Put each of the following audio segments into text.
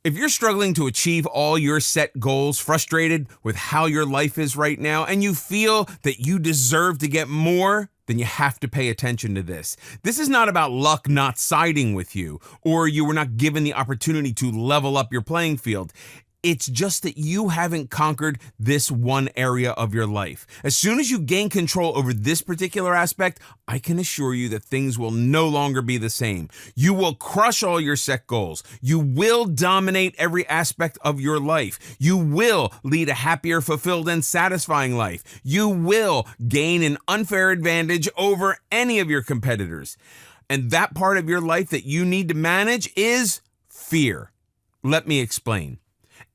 If you're struggling to achieve all your set goals, frustrated with how your life is right now, and you feel that you deserve to get more, then you have to pay attention to this. This is not about luck not siding with you, or you were not given the opportunity to level up your playing field. It's just that you haven't conquered this one area of your life. As soon as you gain control over this particular aspect, I can assure you that things will no longer be the same. You will crush all your set goals. You will dominate every aspect of your life. You will lead a happier, fulfilled, and satisfying life. You will gain an unfair advantage over any of your competitors. And that part of your life that you need to manage is fear. Let me explain.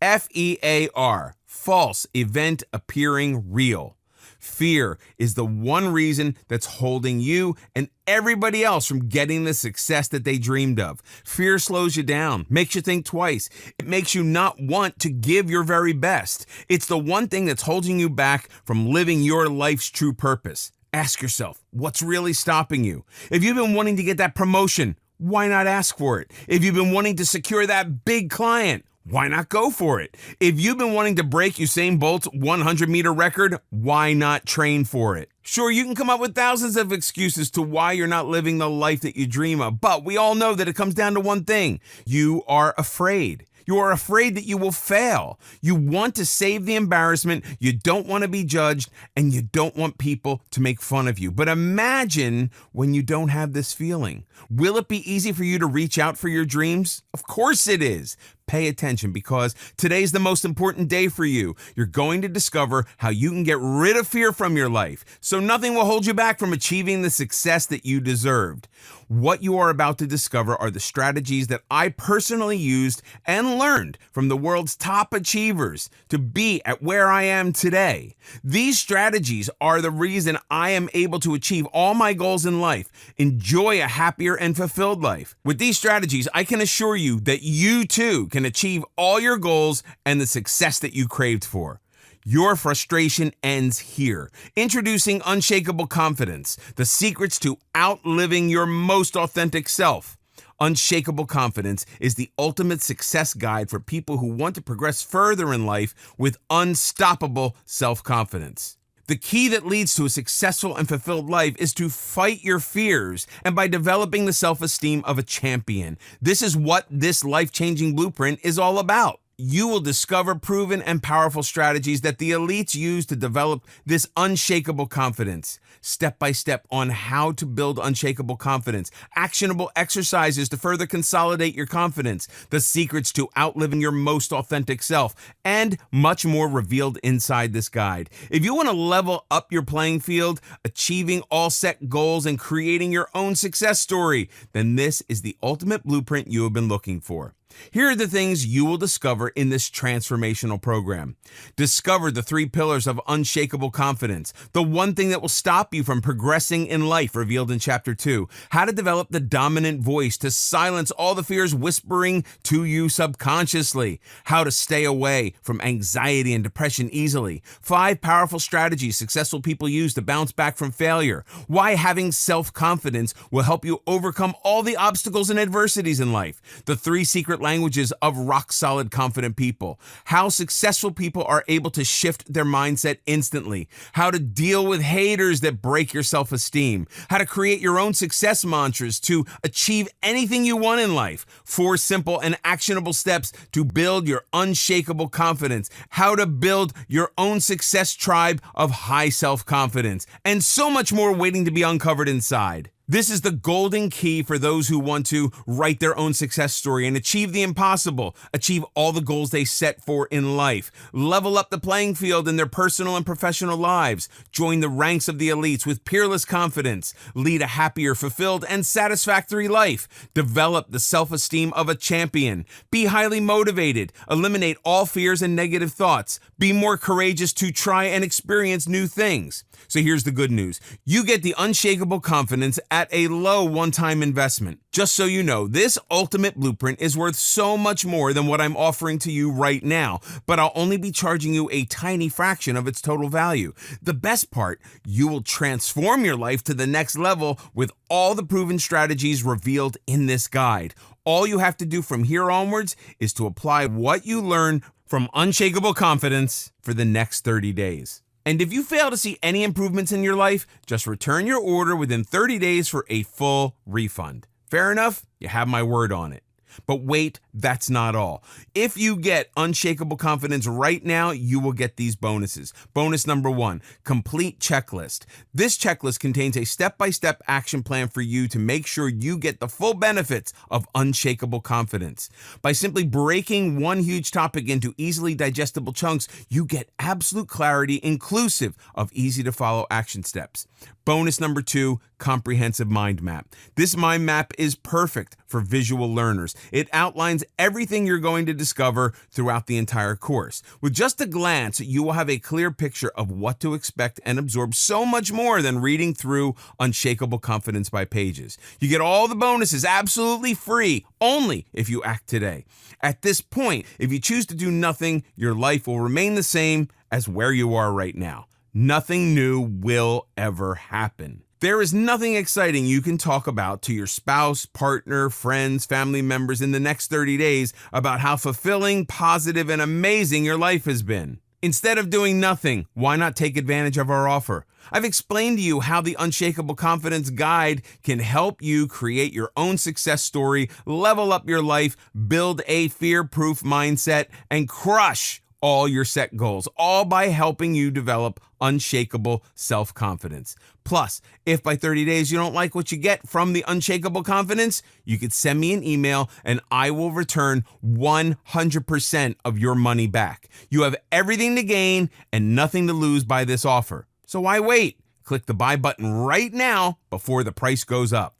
FEAR, false event appearing real. Fear is the one reason that's holding you and everybody else from getting the success that they dreamed of. Fear slows you down, makes you think twice. It makes you not want to give your very best. It's the one thing that's holding you back from living your life's true purpose. Ask yourself, what's really stopping you? If you've been wanting to get that promotion, why not ask for it? If you've been wanting to secure that big client, why not go for it? If you've been wanting to break Usain Bolt's 100-meter record, why not train for it? Sure, you can come up with thousands of excuses to why you're not living the life that you dream of, but we all know that it comes down to one thing. You are afraid. You are afraid that you will fail. You want to save the embarrassment, you don't want to be judged, and you don't want people to make fun of you. But imagine when you don't have this feeling. Will it be easy for you to reach out for your dreams? Of course it is. Pay attention, because today's the most important day for you. You're going to discover how you can get rid of fear from your life, so nothing will hold you back from achieving the success that you deserved. What you are about to discover are the strategies that I personally used and learned from the world's top achievers to be at where I am today. These strategies are the reason I am able to achieve all my goals in life, enjoy a happier and fulfilled life. With these strategies, I can assure you that you too can achieve all your goals and the success that you craved for. Your frustration ends here. Introducing Unshakeable Confidence, the secrets to outliving your most authentic self. Unshakeable Confidence is the ultimate success guide for people who want to progress further in life with unstoppable self-confidence. The key that leads to a successful and fulfilled life is to fight your fears, and by developing the self-esteem of a champion. This is what this life-changing blueprint is all about. You will discover proven and powerful strategies that the elites use to develop this unshakable confidence. Step by step on how to build unshakable confidence, actionable exercises to further consolidate your confidence, the secrets to outliving your most authentic self, and much more revealed inside this guide. If you want to level up your playing field, achieving all set goals, and creating your own success story, then this is the ultimate blueprint you have been looking for. Here are the things you will discover in this transformational program. Discover the 3 pillars of unshakable confidence, the one thing that will stop you from progressing in life, revealed in Chapter 2. How to develop the dominant voice to silence all the fears whispering to you subconsciously. How to stay away from anxiety and depression easily. 5 powerful strategies successful people use to bounce back from failure. Why having self-confidence will help you overcome all the obstacles and adversities in life. The 3 secret languages of rock-solid confident people. How successful people are able to shift their mindset instantly. How to deal with haters that break your self-esteem. How to create your own success mantras to achieve anything you want in life. 4 simple and actionable steps to build your unshakable confidence. How to build your own success tribe of high self-confidence. And so much more waiting to be uncovered inside. This is the golden key for those who want to write their own success story and achieve the impossible, achieve all the goals they set for in life, level up the playing field in their personal and professional lives, join the ranks of the elites with peerless confidence, lead a happier, fulfilled, and satisfactory life, develop the self-esteem of a champion, be highly motivated, eliminate all fears and negative thoughts, be more courageous to try and experience new things. So here's the good news. You get the unshakable confidence at at a low one-time investment. Just so you know, this ultimate blueprint is worth so much more than what I'm offering to you right now, but I'll only be charging you a tiny fraction of its total value. The best part, you will transform your life to the next level with all the proven strategies revealed in this guide. All you have to do from here onwards is to apply what you learn from Unshakable Confidence for the next 30 days. And if you fail to see any improvements in your life, just return your order within 30 days for a full refund. Fair enough? You have my word on it. But wait, that's not all. If you get Unshakable Confidence right now, you will get these bonuses. Bonus number 1, complete checklist. This checklist contains a step-by-step action plan for you to make sure you get the full benefits of Unshakable Confidence. By simply breaking one huge topic into easily digestible chunks, you get absolute clarity inclusive of easy-to-follow action steps. Bonus number 2, comprehensive mind map. This mind map is perfect for visual learners. It outlines everything you're going to discover throughout the entire course. With just a glance, you will have a clear picture of what to expect and absorb so much more than reading through Unshakable Confidence by pages. You get all the bonuses absolutely free, only if you act today. At this point, if you choose to do nothing, your life will remain the same as where you are right now. Nothing new will ever happen. There is nothing exciting you can talk about to your spouse, partner, friends, family members in the next 30 days about how fulfilling, positive, and amazing your life has been. Instead of doing nothing, why not take advantage of our offer? I've explained to you how the Unshakable Confidence Guide can help you create your own success story, level up your life, build a fear-proof mindset, and crush all your set goals, all by helping you develop unshakable self-confidence. Plus, if by 30 days you don't like what you get from the Unshakable Confidence, you could send me an email and I will return 100% of your money back. You have everything to gain and nothing to lose by this offer. So why wait? Click the buy button right now before the price goes up.